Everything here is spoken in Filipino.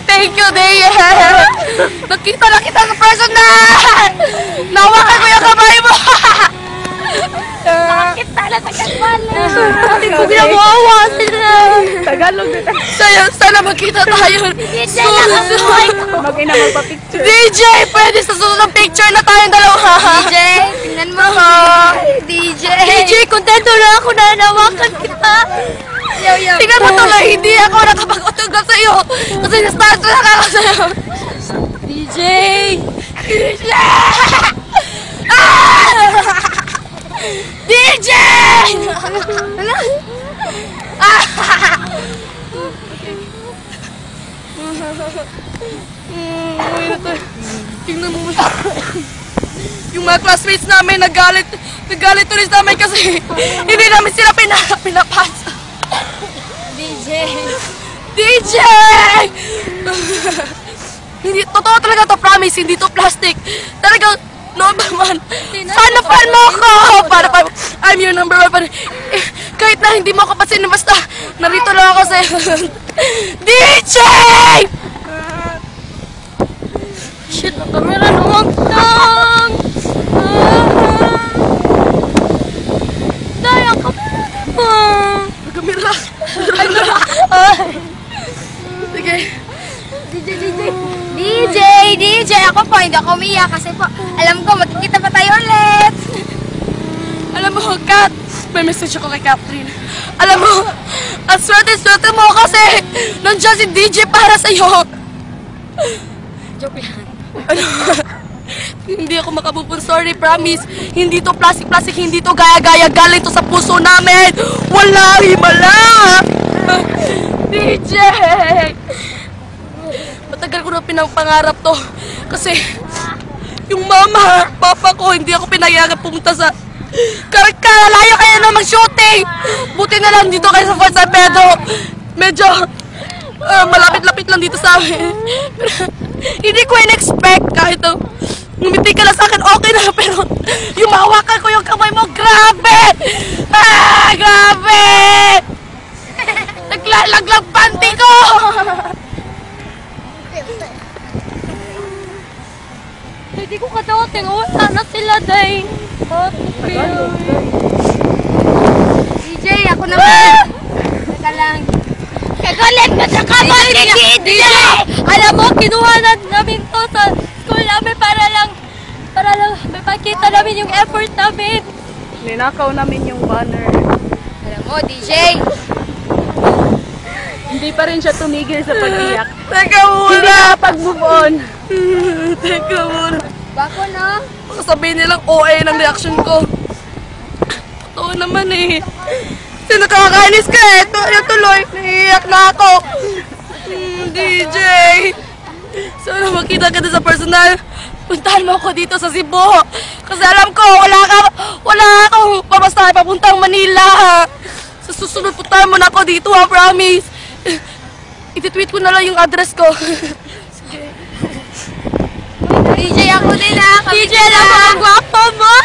Thank you, Day. Nakita na kita sa personal. Nawakan ko yung kamay mo. Nakakita na sa kaswala. Hindi ko ginawawa. Tagalog dito. Sana magkita tayo. Mag-ina magpa-picture. DJ, pwede sa susunod picture na tayong dalawa. DJ, tingnan mo. DJ. DJ, kontento na ako na nawakan kita. Tingnan mo tuloy, hindi ako nakapag-autograph sa'yo. Kasi na-start na ako sa'yo. DJ! DJ! DJ! Tingnan mo. Yung mga classmates namin nagalit tuloy sa amin kasi hindi namin sila pinapasa. DJ! DJ! Hindi, totoo talaga to, promise, hindi to plastic. Talagang, no man. Sana fan mo ko! Para, I'm your number one. Kahit na hindi mo ako pansinin, basta narito lang ako sa'yo. DJ! Shit, ang kamera lumagtang! Daya ka ba? Kamera! Sige. DJ! Ako po, hindi ako umiyak kasi po, alam ko, magkikita pa tayo ulit. Alam mo, Kat, may message ako kay Catherine. Alam mo, ang swerte mo kasi nandiyan si DJ para sa'yo. Joke yan. Ano? Hindi ako makabubun, sorry, promise. Hindi to plastic, hindi to gaya-gaya, galing to sa puso namin. Wala, himala! DJ! Matagal ko na pinangpangarap to. Kasi, yung mama, papa ko, hindi ako pinayagan pumunta sa Karkara. Layo kayo na mag-shooting! Buti na lang dito kayo sa Fort San Pedro. Medyo, malapit-lapit lang dito sa amin. Hindi ko in-expect kahit ngumiti ka lang sa akin, okay na, pero yung mahawakan ko yung kamay mo, grabe! Grabe! Naglalaglag panty ko! Hindi ko kadating, wala na sila, Day. DJ, ako naman. Teka lang. Kagalit ka sa kamay niya! DJ! Alam mo, kinuha na namin to sa school namin para lang may pakita namin yung effort namin. Ninakaw namin yung banner. Alam mo, DJ! Hindi pa rin siya tumigil sa pag-iyak. Teka muna! Hindi na pag-move on. Teka muna. Bako na? Sabihin nilang OA ng reaction ko. Totoo naman eh. Kasi nakakainis ka eh. Tuloy, naiiyak na ako. DJ. Sana makita ka na sa personal. Puntahan mo ako dito sa Cebu. Kasi alam ko, wala akong pabastahin papuntang Manila. Sa susunod, puntahan mo na ako dito ha, promise. Iti-tweet ko na lang yung address ko. Sige. DJ, ako din ha. DJ, alam mo, ang gwapo mo!